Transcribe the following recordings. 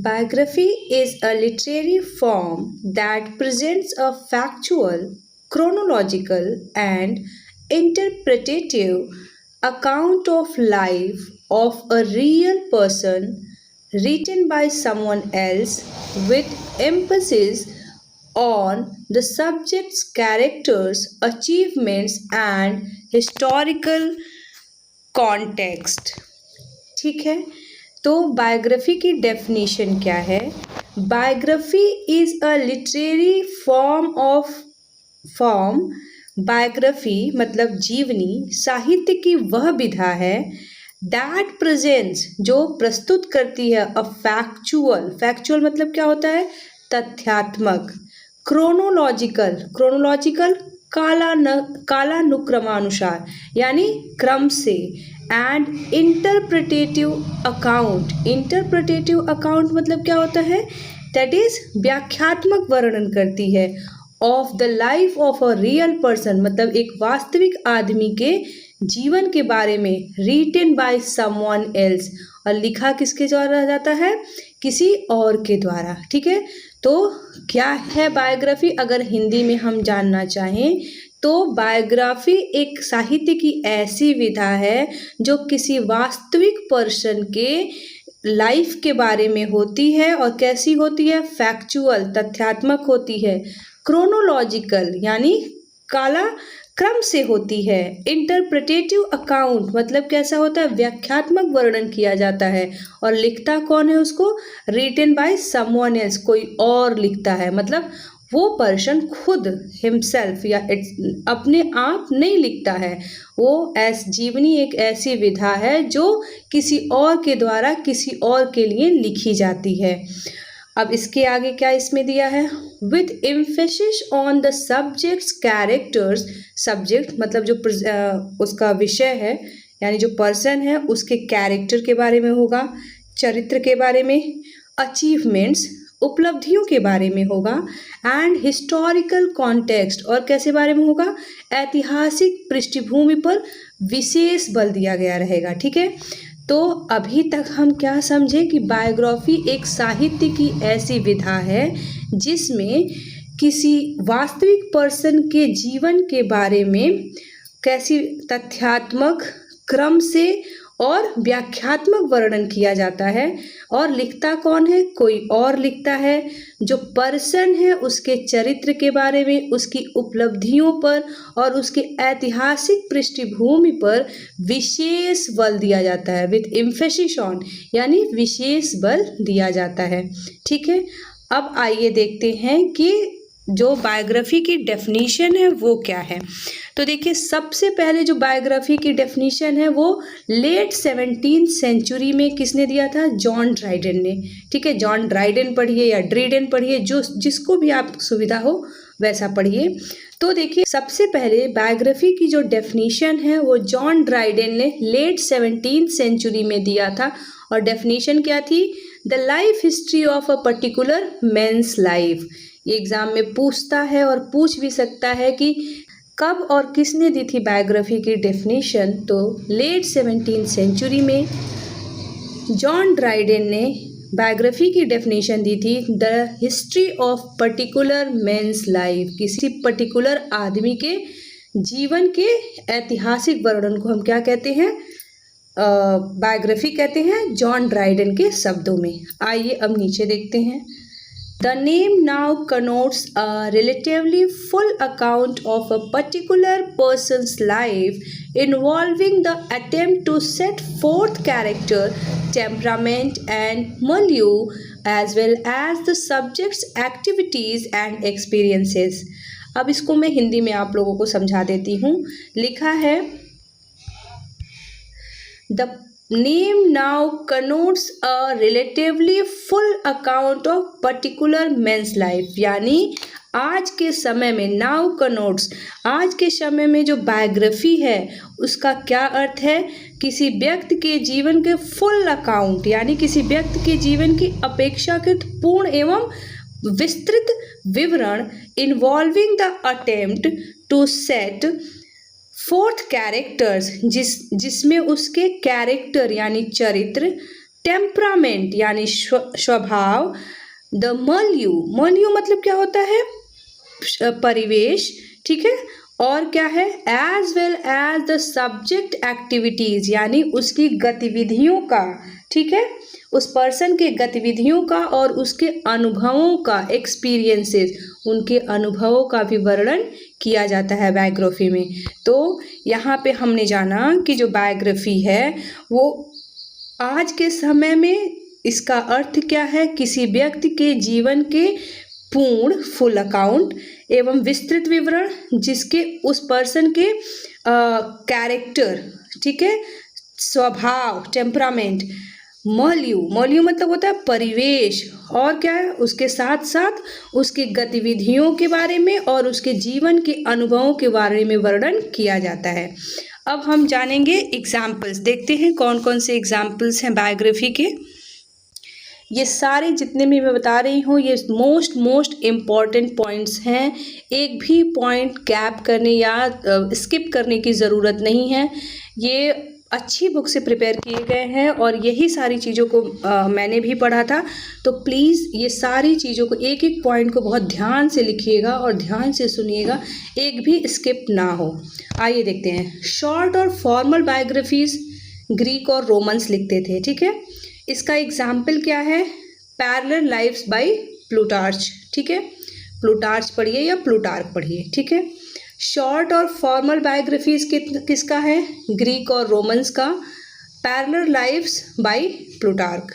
Biography is a literary form that presents a factual, chronological, and interpretative account of life of a real person written by someone else with emphasis on the subject's characters, achievements, and historical context. ठीक है, तो biography की definition क्या है? Biography is a literary form biography मतलब जीवनी साहित्य की वह विधा है दैट प्रेजेंट्स जो प्रस्तुत करती है अ फैक्चुअल मतलब क्या होता है? तथ्यात्मक, क्रोनोलॉजिकल कालानुक्रमानुसार यानी क्रम से, एंड इंटरप्रिटेटिव अकाउंट मतलब क्या होता है? दैट इज व्याख्यात्मक वर्णन करती है of the life of a real person मतलब एक वास्तविक आदमी के जीवन के बारे में, रिटन बाय समवन एल्स और लिखा किसके द्वारा जाता है? किसी और के द्वारा। ठीक है, तो क्या है बायोग्राफी? अगर हिंदी में हम जानना चाहें तो बायोग्राफी एक साहित्य की ऐसी विधा है जो किसी वास्तविक पर्सन के लाइफ के बारे में होती है और कैसी होती है? फैक्चुअल तथ्यात्मक होती है, क्रोनोलॉजिकल यानी काला क्रम से होती है, इंटरप्रिटेटिव अकाउंट मतलब कैसा होता है? व्याख्यात्मक वर्णन किया जाता है, और लिखता कौन है उसको? रिटन बाय समवन एल्स, कोई और लिखता है, मतलब वो पर्सन खुद हिमसेल्फ या अपने आप नहीं लिखता है। वो जीवनी एक ऐसी विधा है जो किसी और के द्वारा किसी और के लिए लिखी जाती है। अब इसके आगे क्या इसमें दिया है? With emphasis on the subjects characters, subject मतलब जो उसका विषय है यानी जो पर्सन है उसके कैरेक्टर के बारे में होगा, चरित्र के बारे में, अचीवमेंट्स उपलब्धियों के बारे में होगा, एंड हिस्टोरिकल कॉन्टेक्स्ट और कैसे बारे में होगा? ऐतिहासिक पृष्ठभूमि पर विशेष बल दिया गया रहेगा। ठीक है, तो अभी तक हम क्या समझे कि बायोग्राफी एक साहित्य की ऐसी विधा है जिसमें किसी वास्तविक पर्सन के जीवन के बारे में कैसी तथ्यात्मक, क्रम से और व्याख्यात्मक वर्णन किया जाता है, और लिखता कौन है? कोई और लिखता है। जो पर्सन है उसके चरित्र के बारे में, उसकी उपलब्धियों पर और उसके ऐतिहासिक पृष्ठभूमि पर विशेष बल दिया जाता है, विथ एम्फेसिस ऑन यानी विशेष बल दिया जाता है। ठीक है, अब आइए देखते हैं कि जो बायोग्राफी की डेफिनेशन है वो क्या है। तो देखिए, सबसे पहले जो बायोग्राफी की डेफिनेशन है वो लेट 17th सेंचुरी में किसने दिया था? जॉन ड्राइडन ने। ठीक है, जॉन ड्राइडन पढ़िए या ड्रीडन पढ़िए, जो जिसको भी आप सुविधा हो वैसा पढ़िए। तो देखिए, सबसे पहले बायोग्राफी की जो डेफिनेशन है वो जॉन ड्राइडन ने लेट 17th सेंचुरी में दिया था, और डेफिनेशन क्या थी? The life history of a particular man's life. ये एग्जाम में पूछता है और पूछ भी सकता है कि कब और किसने दी थी बायोग्राफी की डेफिनेशन। तो लेट 17th सेंचुरी में जॉन ड्राइडन ने बायोग्राफी की डेफिनेशन दी थी, the history of particular man's life, किसी पर्टिकुलर आदमी के जीवन के ऐतिहासिक वर्णन को हम क्या कहते हैं? बायोग्राफी कहते हैं, जॉन ड्राइडन के शब्दों में। आइए अब नीचे देखते हैं। The name now connotes a relatively full account of a particular person's life involving the attempt to set forth character, temperament, and milieu as well as the subject's activities and experiences. अब इसको मैं हिंदी में आप लोगों को समझा देती हूँ। लिखा है, The name now connotes a relatively full account of particular man's life, यानी आज के समय में now connotes, आज के समय में जो बायोग्राफी है उसका क्या अर्थ है? किसी व्यक्ति के जीवन के फुल अकाउंट यानी किसी व्यक्ति के जीवन की अपेक्षाकृत पूर्ण एवं विस्तृत विवरण, involving the attempt to set forth characters, जिसमें उसके कैरेक्टर यानी चरित्र, टेम्परामेंट यानी स्वभाव, द मल्यू मतलब क्या होता है, परिवेश, ठीक है, और क्या है, as well as the subject activities यानी उसकी गतिविधियों का, ठीक है, उस पर्सन के गतिविधियों का और उसके अनुभवों का, एक्सपीरियंसेस, उनके अनुभवों का भी वर्णन किया जाता है बायोग्राफी में। तो यहाँ पे हमने जाना कि जो बायोग्राफी है वो आज के समय में इसका अर्थ क्या है, किसी व्यक्ति के जीवन के पूर्ण, फुल अकाउंट एवं विस्तृत विवरण जिसके उस पर्सन के कैरेक्टर, ठीक है, स्वभाव, टेम्परामेंट, मल्यू मतलब होता है परिवेश, और क्या है, उसके साथ साथ उसकी गतिविधियों के बारे में और उसके जीवन के अनुभवों के बारे में वर्णन किया जाता है। अब हम जानेंगे एग्जाम्पल्स, देखते हैं कौन कौन से एग्जाम्पल्स हैं बायोग्राफी के। ये सारे जितने भी मैं बता रही हूँ ये मोस्ट इम्पॉर्टेंट पॉइंट्स हैं, एक भी पॉइंट गैप करने या स्किप करने की ज़रूरत नहीं है। ये अच्छी बुक से प्रिपेयर किए गए हैं और यही सारी चीज़ों को मैंने भी पढ़ा था, तो प्लीज़ ये सारी चीज़ों को, एक एक पॉइंट को बहुत ध्यान से लिखिएगा और ध्यान से सुनिएगा, एक भी स्किप ना हो। आइए देखते हैं। शॉर्ट और फॉर्मल बायोग्राफीज ग्रीक और रोमन्स लिखते थे, ठीक है। इसका एग्जाम्पल क्या है, पैरेलल लाइव्स बाय प्लूटार्च, ठीक है, प्लूटार्च पढ़िए या प्लूटार्क पढ़िए, ठीक है। शॉर्ट और फॉर्मल बायोग्राफीज किसका है, ग्रीक और रोमन्स का। Parallel lives by Plutarch.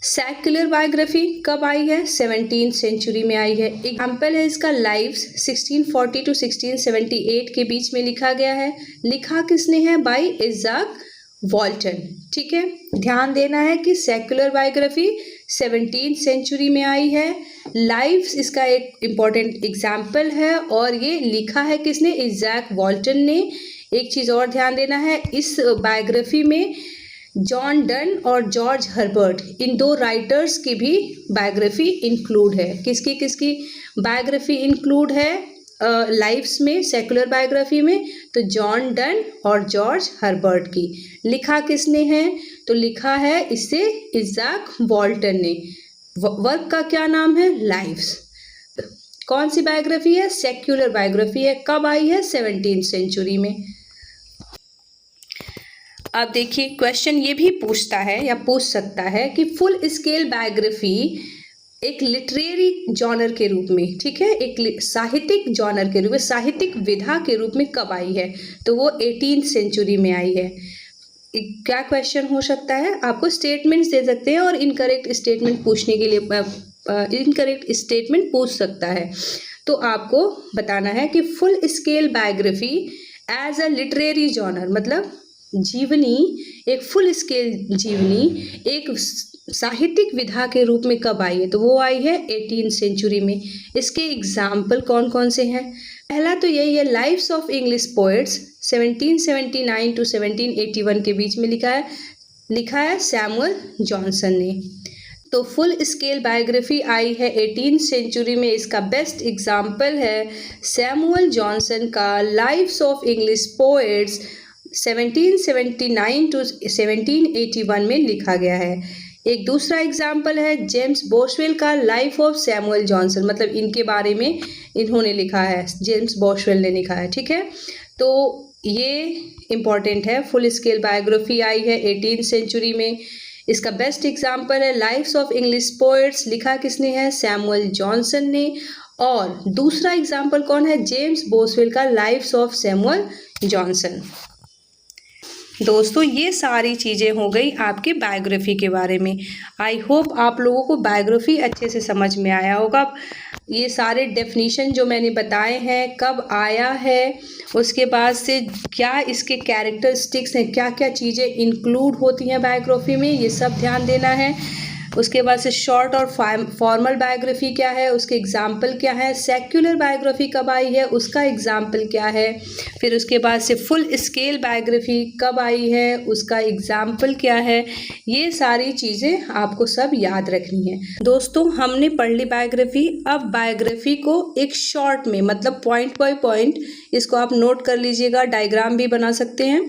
Secular biography कब आई है, 17th सेंचुरी में आई है। एग्जाम्पल है इसका लाइव्स 1640 to 1678 के बीच में लिखा गया है। लिखा किसने है, बाय इज़ाक वॉल्टन, ठीक है। ध्यान देना है कि सेक्युलर बायोग्राफी 17th सेंचुरी में आई है। लाइव्स इसका एक इम्पॉर्टेंट एग्जाम्पल है और ये लिखा है किसने, इज़ाक वॉल्टन ने। एक चीज़ और ध्यान देना है, इस बायोग्राफी में जॉन डन और जॉर्ज हर्बर्ट, इन दो राइटर्स की भी बायोग्राफी इंक्लूड है। किसकी किसकी बायोग्राफी इंक्लूड है लाइव्स में, सेकुलर बायोग्राफी में, तो जॉन डन और जॉर्ज हर्बर्ट की। लिखा किसने है, तो लिखा है इससे इज़ाक वॉल्टन ने। वर्क का क्या नाम है, लाइव्स। कौन सी बायोग्राफी है, सेक्युलर बायोग्राफी है। कब आई है, 17th सेंचुरी में। अब देखिए क्वेश्चन ये भी पूछता है या पूछ सकता है कि फुल स्केल बायोग्राफी एक लिटरेरी जॉनर के रूप में, ठीक है, एक साहित्यिक जॉनर के रूप में, साहित्यिक विधा के रूप में कब आई है, तो वो 18th सेंचुरी में आई है। क्या क्वेश्चन हो सकता है, आपको स्टेटमेंट्स दे सकते हैं और इनकरेक्ट स्टेटमेंट पूछने के लिए इनकरेक्ट स्टेटमेंट पूछ सकता है, तो आपको बताना है कि full scale biography as a literary genre मतलब जीवनी, एक फुल स्केल जीवनी एक साहित्यिक विधा के रूप में कब आई है, तो वो आई है 18th सेंचुरी में। इसके एग्जाम्पल कौन कौन से हैं, पहला तो यही है lives of English poets 1779 to 1781 के बीच में लिखा है सैमुअल जॉनसन ने। तो फुल स्केल बायोग्राफी आई है 18th सेंचुरी में। इसका बेस्ट एग्जाम्पल है सैमुअल जॉनसन का lives of English poets 1779 to 1781 में लिखा गया है। एक दूसरा एग्जाम्पल है जेम्स बोसवेल का लाइफ ऑफ सैमुअल जॉनसन, मतलब इनके बारे में इन्होंने लिखा है, जेम्स बोसवेल ने लिखा है, ठीक है। तो ये इम्पॉर्टेंट है, फुल स्केल बायोग्राफी आई है 18th सेंचुरी में। इसका बेस्ट एग्जाम्पल है लाइफ्स ऑफ इंग्लिश पोएट्स, लिखा किसने है, सैमुअल जॉनसन ने। और दूसरा एग्जाम्पल कौन है, जेम्स बोसवेल का लाइफ्स ऑफ सैमुअल जॉनसन। दोस्तों ये सारी चीज़ें हो गई आपके बायोग्राफी के बारे में। आई होप आप लोगों को बायोग्राफी अच्छे से समझ में आया होगा। ये सारे डेफिनेशन जो मैंने बताए हैं, कब आया है, उसके बाद से क्या इसके कैरेक्टरिस्टिक्स हैं, क्या क्या चीज़ें इंक्लूड होती हैं बायोग्राफी में, ये सब ध्यान देना है। उसके बाद से शॉर्ट और फॉर्मल बायोग्राफी क्या है, उसके एग्जाम्पल क्या है, सेक्युलर बायोग्राफी कब आई है, उसका एग्जाम्पल क्या है, फिर उसके बाद से फुल स्केल बायोग्राफी कब आई है, उसका एग्जाम्पल क्या है। ये सारी चीज़ें आपको सब याद रखनी है। दोस्तों हमने पढ़ ली बायोग्राफी। अब बायोग्राफी को एक शॉर्ट में, मतलब पॉइंट बाय पॉइंट, इसको आप नोट कर लीजिएगा, डायग्राम भी बना सकते हैं।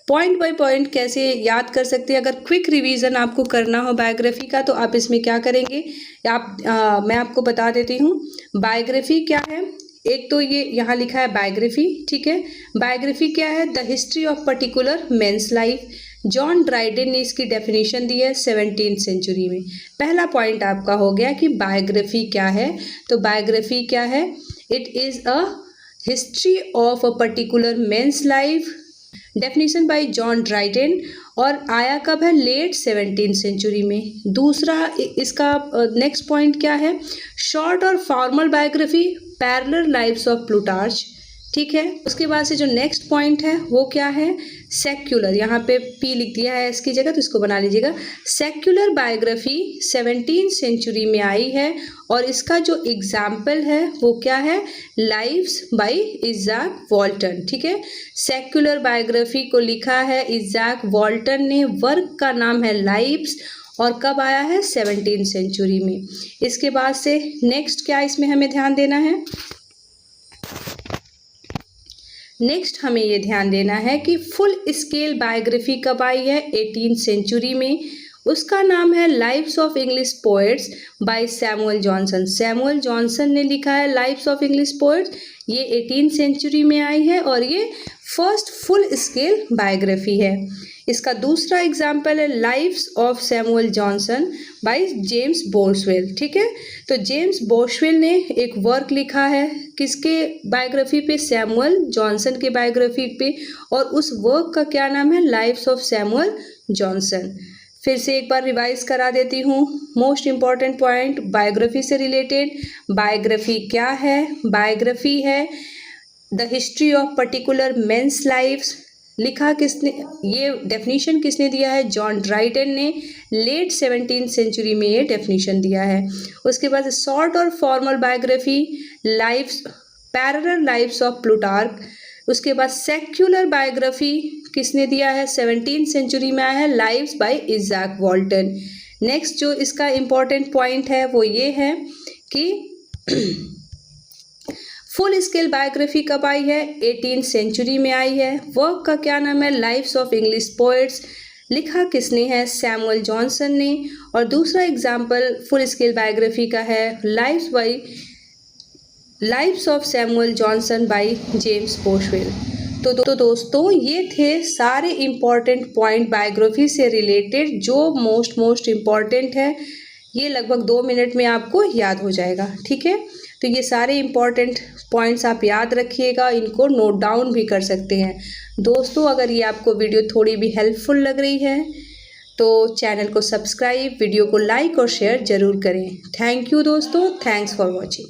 पॉइंट बाय पॉइंट कैसे याद कर सकते हैं। अगर क्विक रिवीजन आपको करना हो बायोग्राफी का तो आप इसमें क्या करेंगे, मैं आपको बता देती हूँ। बायोग्राफी क्या है, एक तो ये यहाँ लिखा है बायोग्राफी, ठीक है। बायोग्राफी क्या है, the history of particular men's life. John Dryden ने इसकी डेफिनेशन दी है 17th सेंचुरी में। पहला पॉइंट आपका हो गया कि बायोग्राफी क्या है। तो बायोग्राफी क्या है, it is a history of a particular men's life, definition by John Dryden, और आया कब है, लेट 17th सेंचुरी में। दूसरा इसका नेक्स्ट पॉइंट क्या है, शॉर्ट और formal biography, parallel lives of Plutarch, ठीक है। उसके बाद से जो नेक्स्ट पॉइंट है वो क्या है, सेक्युलर, यहाँ पे पी लिख दिया है इसकी जगह तो इसको बना लीजिएगा। सेक्युलर बायोग्राफी 17th सेंचुरी में आई है और इसका जो एग्जाम्पल है वो क्या है, लाइव्स बाय इज़ाक वॉल्टन, ठीक है। सेक्युलर बायोग्राफी को लिखा है इज़ाक वॉल्टन ने, वर्क का नाम है लाइव्स, और कब आया है, 17th सेंचुरी में। इसके बाद से नेक्स्ट क्या इसमें हमें ध्यान देना है, नेक्स्ट हमें ये ध्यान देना है कि फुल स्केल बायोग्राफी कब आई है, 18th सेंचुरी में। उसका नाम है lives of English poets by Samuel Johnson. Samuel Johnson ने लिखा है लाइव्स ऑफ इंग्लिश पोएट्स, ये 18th सेंचुरी में आई है और ये फर्स्ट फुल स्केल बायोग्राफी है। इसका दूसरा एग्जाम्पल है lives of Samuel Johnson by James Boswell, ठीक है। तो जेम्स बोसवेल ने एक वर्क लिखा है किसके बायोग्राफी पे, सैमुअल जॉनसन के बायोग्राफी पे, और उस वर्क का क्या नाम है, लाइव्स ऑफ सैमुअल जॉनसन। फिर से एक बार रिवाइज करा देती हूँ, मोस्ट इम्पॉर्टेंट पॉइंट बायोग्राफी से रिलेटेड। बायोग्राफी क्या है, बायोग्राफी है the history of particular men's lives, लिखा किसने, ये डेफिनेशन किसने दिया है, जॉन ड्राइडेन ने, लेट 17th सेंचुरी में ये डेफिनेशन दिया है। उसके बाद शॉर्ट और formal biography, lives, parallel lives of Plutarch. उसके बाद सेक्युलर बायोग्राफी किसने दिया है, 17th सेंचुरी में आया है, लाइव्स बाय इज़ाक वॉल्टन। नेक्स्ट जो इसका इम्पॉर्टेंट पॉइंट है वो ये है कि फुल स्केल बायोग्राफी कब आई है, 18th सेंचुरी में आई है। वर्क का क्या नाम है, लाइव्स ऑफ इंग्लिश पोएट्स, लिखा किसने है, सैमुअल जॉनसन ने। और दूसरा एग्जाम्पल फुल स्केल बायोग्राफी का है lives of Samuel Johnson by James Boswell. तो दोस्तों ये थे सारे इम्पॉर्टेंट पॉइंट बायोग्राफी से रिलेटेड जो मोस्ट इम्पॉर्टेंट है। ये लगभग 2 मिनट में आपको याद हो जाएगा, ठीक है। तो ये सारे इम्पॉर्टेंट पॉइंट्स आप याद रखिएगा, इनको नोट डाउन भी कर सकते हैं। दोस्तों अगर ये आपको वीडियो थोड़ी भी हेल्पफुल लग रही है तो चैनल को सब्सक्राइब, वीडियो को लाइक और शेयर ज़रूर करें। थैंक यू दोस्तों, थैंक्स फॉर वॉचिंग।